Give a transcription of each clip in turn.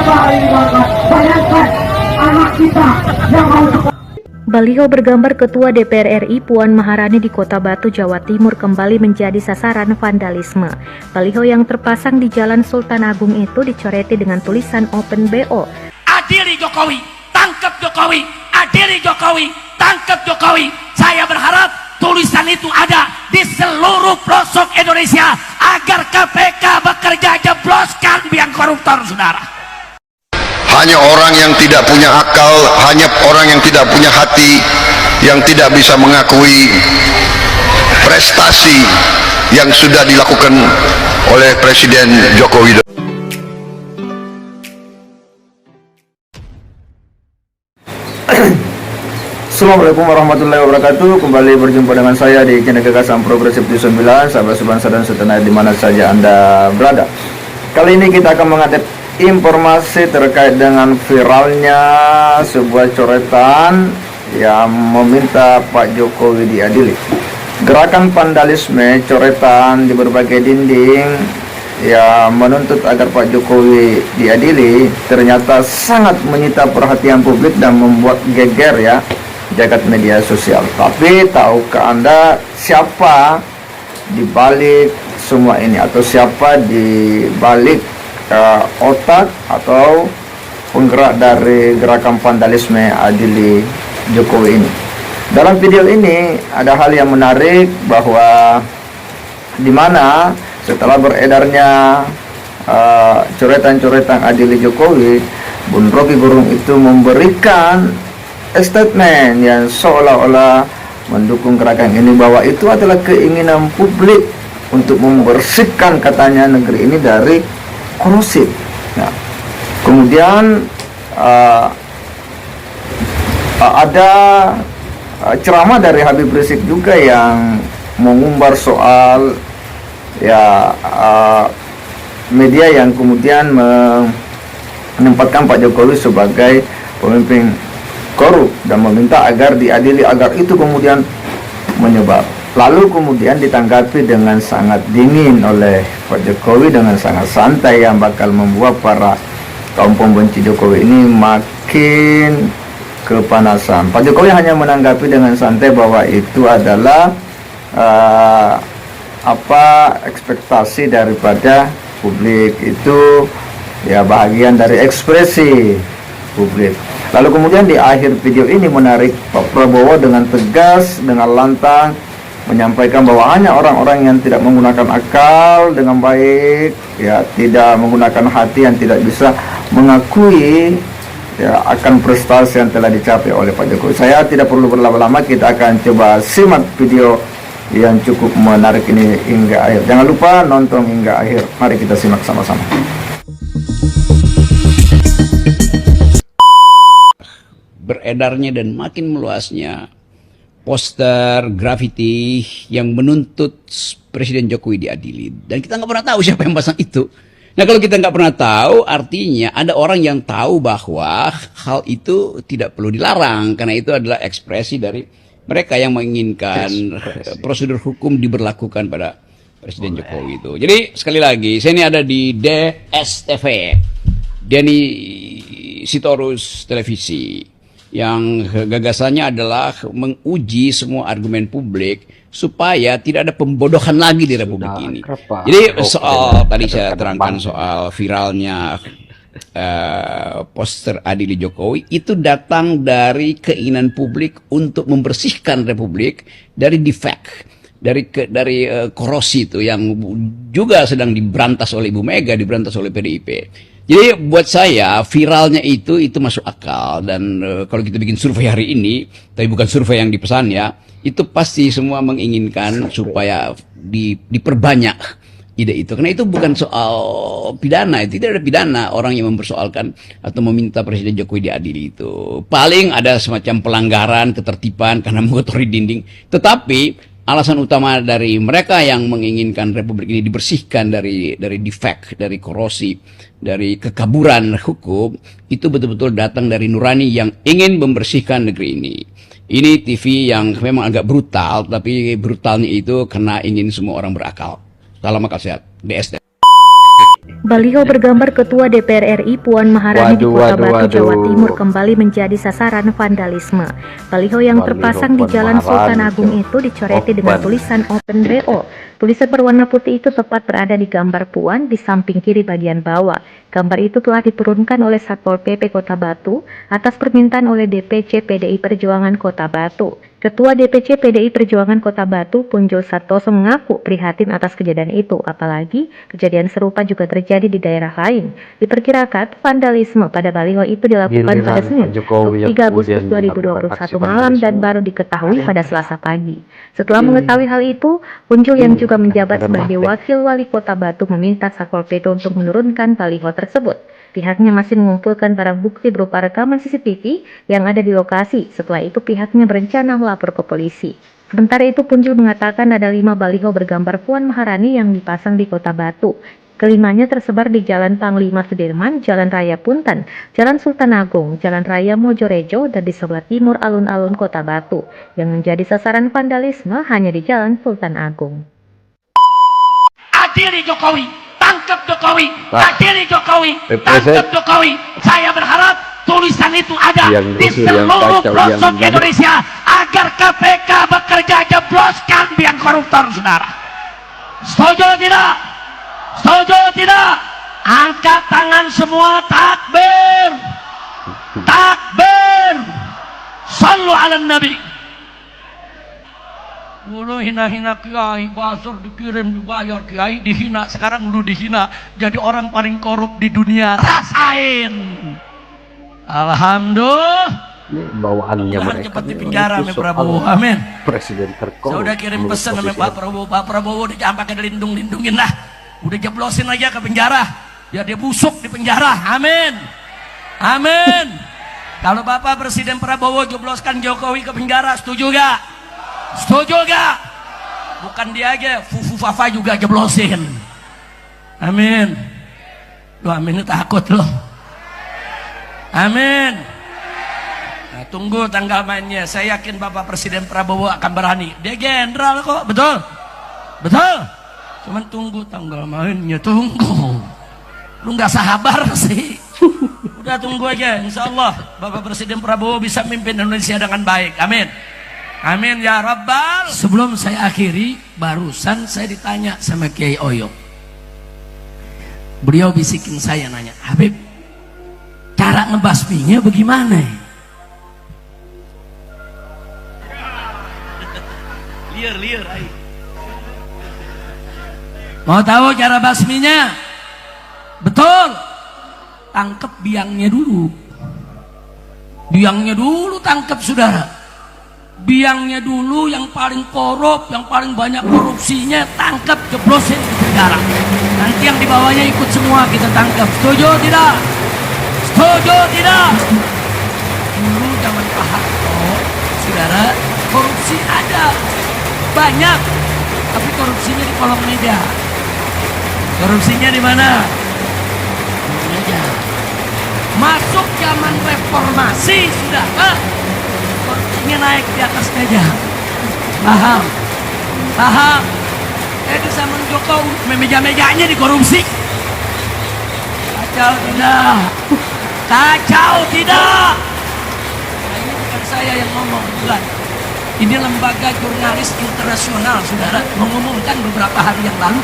Bayangkan anak kita yang mau sekolah. Baliho bergambar Ketua DPR RI Puan Maharani di Kota Batu, Jawa Timur kembali menjadi sasaran vandalisme. Baliho yang terpasang di Jalan Sultan Agung itu dicoreti dengan tulisan Open BO. Adili Jokowi, tangkap Jokowi, adili Jokowi, tangkap Jokowi. Saya berharap tulisan itu ada di seluruh pelosok Indonesia agar KPK bekerja jebloskan biang koruptor, saudara. Hanya orang yang tidak punya akal, hanya orang yang tidak punya hati, yang tidak bisa mengakui prestasi yang sudah dilakukan oleh Presiden Joko Widodo. Assalamualaikum warahmatullahi wabarakatuh. Kembali berjumpa dengan saya di channel Gagasan Progresif 9, sahabat sebangsa dan setanah di mana saja Anda berada. Kali ini kita akan mengupdate informasi terkait dengan viralnya sebuah coretan yang meminta Pak Jokowi diadili. Gerakan vandalisme coretan di berbagai dinding yang menuntut agar Pak Jokowi diadili ternyata sangat menyita perhatian publik dan membuat geger ya jagat media sosial. Tapi tahukah Anda siapa di balik semua ini, atau siapa di balik otak atau penggerak dari gerakan vandalisme adili Jokowi ini? Dalam video ini ada hal yang menarik, bahwa dimana setelah beredarnya coretan-coretan adili Jokowi, Bun Rocky Gerung itu memberikan statement yang seolah-olah mendukung gerakan ini, bahwa itu adalah keinginan publik untuk membersihkan, katanya, negeri ini dari korupsi. Nah, kemudian ada ceramah dari Habib Rizik juga yang mengumbar soal media yang kemudian menempatkan Pak Jokowi sebagai pemimpin korup dan meminta agar diadili, agar itu kemudian menyebar. Lalu kemudian ditanggapi dengan sangat dingin oleh Pak Jokowi, dengan sangat santai, yang bakal membuat para kaum pembenci Jokowi ini makin kepanasan. Pak Jokowi hanya menanggapi dengan santai bahwa itu adalah ekspektasi daripada publik, itu ya bahagian dari ekspresi publik. Lalu kemudian di akhir video ini menarik, Pak Prabowo dengan tegas, dengan lantang menyampaikan bahwa hanya orang-orang yang tidak menggunakan akal dengan baik, ya tidak menggunakan hati, yang tidak bisa mengakui ya akan prestasi yang telah dicapai oleh Pak Jokowi. Saya tidak perlu berlama-lama, kita akan coba simak video yang cukup menarik ini hingga akhir. Jangan lupa nonton hingga akhir. Mari kita simak sama-sama. Beredarnya dan makin meluasnya poster grafiti yang menuntut Presiden Jokowi diadili, dan kita nggak pernah tahu siapa yang pasang itu. Nah, kalau kita nggak pernah tahu, artinya ada orang yang tahu bahwa hal itu tidak perlu dilarang, karena itu adalah ekspresi dari mereka yang menginginkan prosedur hukum diberlakukan pada Presiden Jokowi itu. Jadi sekali lagi, saya ini ada di DSTV, Denny Sitorus Televisi, yang gagasannya adalah menguji semua argumen publik supaya tidak ada pembodohan lagi di Republik ini. Jadi soal tadi saya terangkan soal viralnya poster adili Jokowi, itu datang dari keinginan publik untuk membersihkan Republik dari defect, dari korosi itu yang juga sedang diberantas oleh Ibu Mega, diberantas oleh PDIP. Jadi buat saya viralnya itu masuk akal, dan kalau kita bikin survei hari ini, tapi bukan survei yang dipesan ya, itu pasti semua menginginkan supaya diperbanyak ide itu, karena itu bukan soal pidana, itu tidak ada pidana orang yang mempersoalkan atau meminta Presiden Jokowi diadili. Itu paling ada semacam pelanggaran ketertiban karena mengotori dinding, tetapi alasan utama dari mereka yang menginginkan Republik ini dibersihkan dari defek, dari korosi, dari kekaburan hukum, itu betul-betul datang dari nurani yang ingin membersihkan negeri ini. Ini TV yang memang agak brutal, tapi brutalnya itu karena ingin semua orang berakal. Salam akal sehat, DSD. Baliho bergambar Ketua DPR RI Puan Maharani di Kota Batu, Jawa Timur kembali menjadi sasaran vandalisme. Baliho yang terpasang di Jalan Sultan Agung itu dicoreti dengan tulisan Open BO. Tulisan berwarna putih itu tepat berada di gambar Puan di samping kiri bagian bawah. Gambar itu telah diturunkan oleh Satpol PP Kota Batu atas permintaan oleh DPC PDI Perjuangan Kota Batu. Ketua DPC PDI Perjuangan Kota Batu, Punjo Santoso, mengaku prihatin atas kejadian itu, apalagi kejadian serupa juga terjadi di daerah lain. Diperkirakan vandalisme pada baliho itu dilakukan pada Senin, 3 Agustus 2021 malam dan baru diketahui pada Selasa pagi. Setelah mengetahui hal itu, Punjo yang juga menjabat sebagai Wakil Wali Kota Batu meminta Satpol PP untuk menurunkan baliho tersebut. Pihaknya masih mengumpulkan barang bukti berupa rekaman CCTV yang ada di lokasi. Setelah itu pihaknya berencana melapor ke polisi. Sementara itu Punjul mengatakan ada 5 baliho bergambar Puan Maharani yang dipasang di Kota Batu. Kelimanya tersebar di Jalan Panglima Sudirman, Jalan Raya Punten, Jalan Sultan Agung, Jalan Raya Mojorejo, dan di sebelah timur alun-alun Kota Batu. Yang menjadi sasaran vandalisme hanya di Jalan Sultan Agung. Adili Jokowi, tangkap Jokowi, adili Jokowi, tangkap Jokowi. Saya berharap tulisan itu ada di seluruh pelosok Indonesia agar KPK bekerja jebloskan biang koruptor, saudara. Setuju tidak? Setuju tidak? Angkat tangan semua, takbir, takbir, sallu ala nabi. Dulu hina-hina kiai, basur dikirim dibayar, kiai dihina, sekarang lu dihina, jadi orang paling korup di dunia. Rasain. Alhamdulillah. Ini bawaannya mereka cepat di penjara sama Prabowo, amin. Presiden terkorup. Saya udah kirim pesan sama Pak Prabowo udah jangan pakai dilindung-lindungin lah, udah jeblosin aja ke penjara, biar dia busuk di penjara, amin, amin. Kalau Bapak Presiden Prabowo jebloskan Jokowi ke penjara, setuju gak? Setuju gak? Bukan dia aja, Fufu Fafa juga jeblosin. Amin. Lu amin takut loh. Amin. Nah, tunggu tanggal mainnya. Saya yakin Bapak Presiden Prabowo akan berani. Dia jenderal kok, betul? Betul? Cuman tunggu tanggal mainnya, tunggu. Lu nggak sabar sih. Udah tunggu aja, insya Allah Bapak Presiden Prabowo bisa mimpin Indonesia dengan baik. Amin. Amin ya Rabbal. Sebelum saya akhiri, barusan saya ditanya sama Kiai Oyo. Beliau bisikin saya nanya, Habib, cara ngebasminya bagaimana? Liar, ayo. Mau tahu cara basminya? Betul. Tangkep biangnya dulu. Biangnya dulu tangkep, saudara. Biangnya dulu yang paling korup, yang paling banyak korupsinya, tangkap, jeblosin di penjara. Nanti yang di bawahnya ikut semua kita tangkap. Setuju tidak? Setuju tidak? Dulu zaman Pak Harto, saudara, korupsi ada banyak, tapi korupsinya di kolong meja. Korupsinya di mana? Di meja. Masuk zaman reformasi, saudara, korupsinya naik di atas meja. Paham? Paham? Di zaman Jokowi meja-mejanya dikorupsi. Kacau tidak? Kacau tidak? Nah, ini bukan saya yang ngomong, bukan. Ini lembaga jurnalis internasional, saudara, mengumumkan beberapa hari yang lalu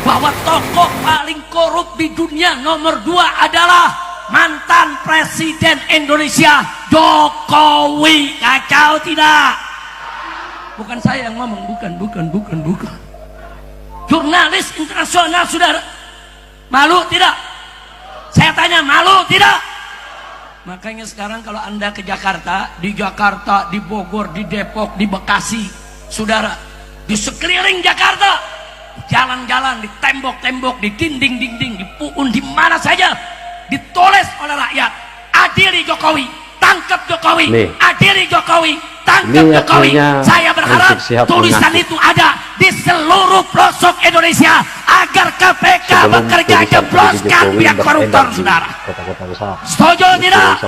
bahwa tokoh paling korup di dunia nomor 2 adalah mantan Presiden Indonesia Jokowi. Kacau tidak? Bukan saya yang ngomong, bukan. Jurnalis internasional, saudara. Malu tidak? Saya tanya, malu tidak? Makanya sekarang kalau Anda ke Jakarta, di Bogor, di Depok, di Bekasi, saudara, di sekeliling Jakarta, jalan-jalan, di tembok-tembok, di dinding-dinding, di puun, di mana saja, ditulis oleh rakyat, adili Jokowi, tangkap Jokowi, adili Jokowi, tangkap Jokowi. Saya berharap tulisan itu ada di seluruh pelosok Indonesia agar KPK bekerja jebloskan biang koruptor, saudara. Setuju tidak?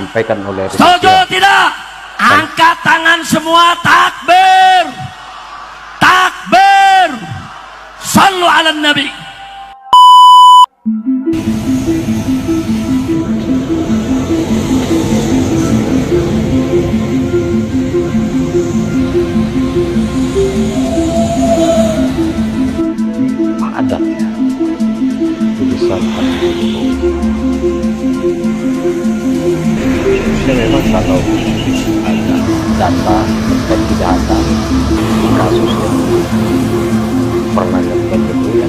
Setuju tidak? Angkat tangan semua, takbir, takbir, sallu ala nabi. Khususnya memang kalau ada data terkait kejahatan kasus yang pernah dilakukan Jokowi ya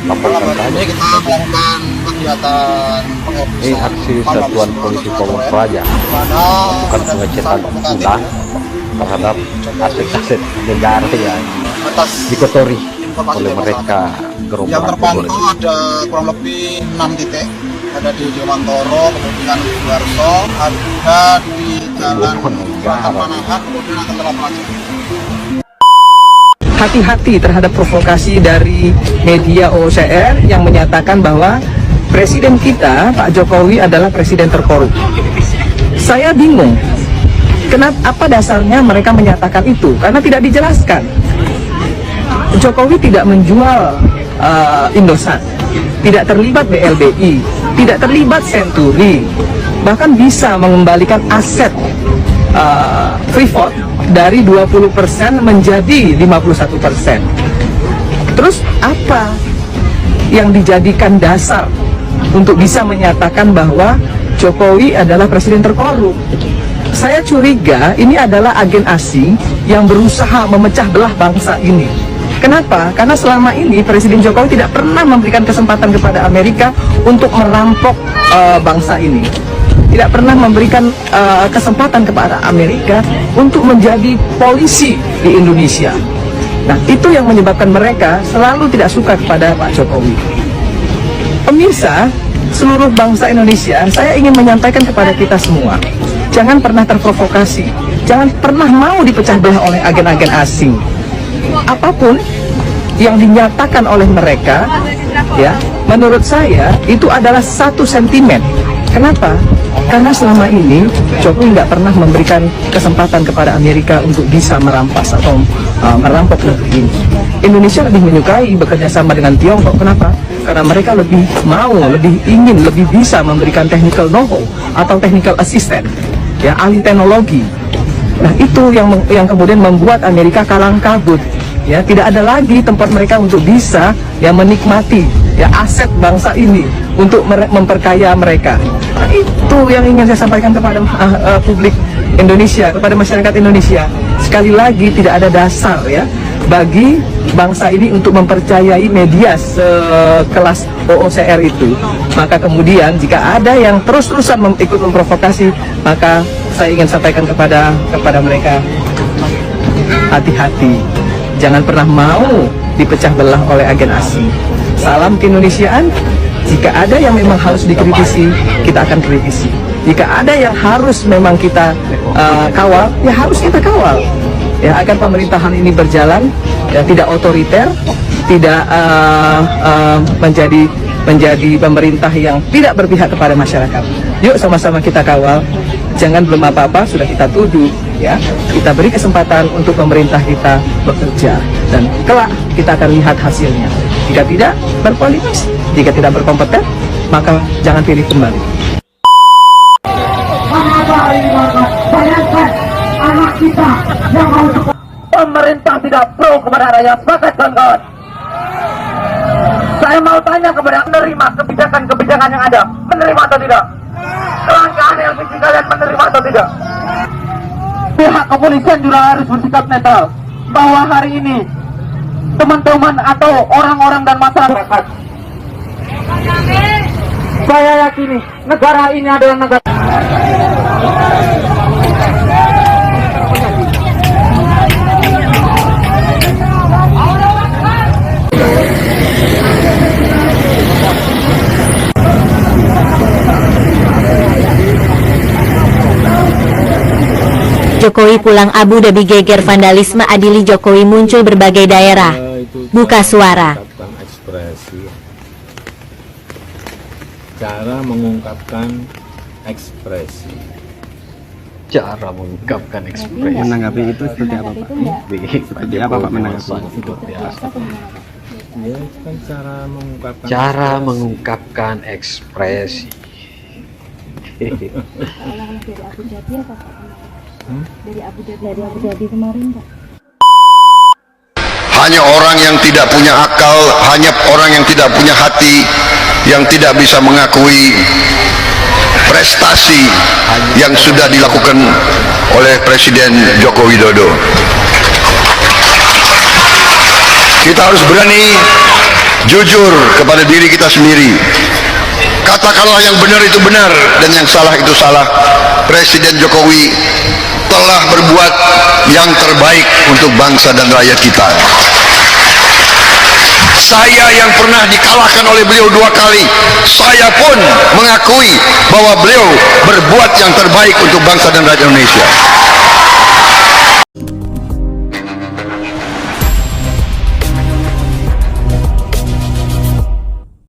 laporkan saja. Kita melakukan kegiatan Ini aksi Satuan Polisi Pamung Praja bukan pengecekan ulang terhadap aset-aset negara yang dikotori oleh mereka gerombolan. Yang terpantau ada kurang lebih 6 titik, ada di Jomantoro, kemudian di Sudarso, ada di Jalan Panahan, kemudian ada Telah Pelajar. Hati-hati terhadap provokasi dari media OCR yang menyatakan bahwa presiden kita, Pak Jokowi, adalah presiden terkorup. Saya bingung, apa dasarnya mereka menyatakan itu? Karena tidak dijelaskan. Jokowi tidak menjual Indosat, tidak terlibat BLBI, tidak terlibat Senturi, bahkan bisa mengembalikan aset Freeport dari 20% menjadi 51%. Terus apa yang dijadikan dasar untuk bisa menyatakan bahwa Jokowi adalah presiden terkorup? Saya curiga ini adalah agen asing yang berusaha memecah belah bangsa ini. Kenapa? Karena selama ini Presiden Jokowi tidak pernah memberikan kesempatan kepada Amerika untuk merampok bangsa ini. Tidak pernah memberikan kesempatan kepada Amerika untuk menjadi polisi di Indonesia. Nah, itu yang menyebabkan mereka selalu tidak suka kepada Pak Jokowi. Pemirsa, seluruh bangsa Indonesia, saya ingin menyampaikan kepada kita semua, jangan pernah terprovokasi, jangan pernah mau dipecah belah oleh agen-agen asing. Apapun yang dinyatakan oleh mereka, ya, menurut saya itu adalah satu sentimen. Kenapa? Karena selama ini Jokowi nggak pernah memberikan kesempatan kepada Amerika untuk bisa merampas atau merampok negeri ini. Indonesia lebih menyukai bekerja sama dengan Tiongkok. Kenapa? Karena mereka lebih mau, lebih ingin, lebih bisa memberikan technical know-how atau technical assistant, ya, ahli teknologi. Nah, itu yang kemudian membuat Amerika kalang kabut. Ya, tidak ada lagi tempat mereka untuk bisa ya menikmati ya aset bangsa ini untuk memperkaya mereka. Nah, itu yang ingin saya sampaikan kepada publik Indonesia, kepada masyarakat Indonesia. Sekali lagi, tidak ada dasar ya bagi bangsa ini untuk mempercayai media sekelas OOCR itu. Maka kemudian jika ada yang terus-terusan ikut memprovokasi, maka saya ingin sampaikan kepada mereka, hati-hati. Jangan pernah mau dipecah belah oleh agen asing. Salam keindonesiaan. Jika ada yang memang harus dikritisi, kita akan kritisi. Jika ada yang harus memang kita kawal, ya harus kita kawal. Ya, agar pemerintahan ini berjalan, ya, tidak otoriter, tidak menjadi pemerintah yang tidak berpihak kepada masyarakat. Yuk sama-sama kita kawal. Jangan belum apa-apa sudah kita tuduh, ya. Kita beri kesempatan untuk pemerintah kita bekerja dan kelak kita akan lihat hasilnya. Jika tidak berpolitik, jika tidak berkompeten, maka jangan pilih kembali. Bayangkan anak kita yang mau Pemerintah tidak pro kepada rakyat, sepakat kawan-kawan. Saya mau tanya kepada menerima kebijakan yang ada, menerima atau tidak? Kelangkaan LPG kalian menerima atau tidak? Pihak kepolisian juga harus bersikap netral bahwa hari ini teman-teman atau orang-orang dan masyarakat, saya yakini negara ini adalah negara. Jokowi pulang Abu Dhabi geger vandalisme adili Jokowi muncul berbagai daerah. Buka suara. Ekspresi. Cara mengungkapkan ekspresi. Cara mengungkapkan ekspresi. Menanggapi itu seperti apa, Pak? Seperti apa, Pak, menanggapi itu? Ya, itu kan cara mengungkapkan ekspresi. Dari Abu Dhabi kemarin, Pak. Hanya orang yang tidak punya akal, hanya orang yang tidak punya hati yang tidak bisa mengakui prestasi yang sudah dilakukan oleh Presiden Joko Widodo. Kita harus berani jujur kepada diri kita sendiri. Katakanlah yang benar itu benar dan yang salah itu salah. Presiden Jokowi telah berbuat yang terbaik untuk bangsa dan rakyat kita. Saya yang pernah dikalahkan oleh beliau 2 kali, saya pun mengakui bahwa beliau berbuat yang terbaik untuk bangsa dan rakyat Indonesia.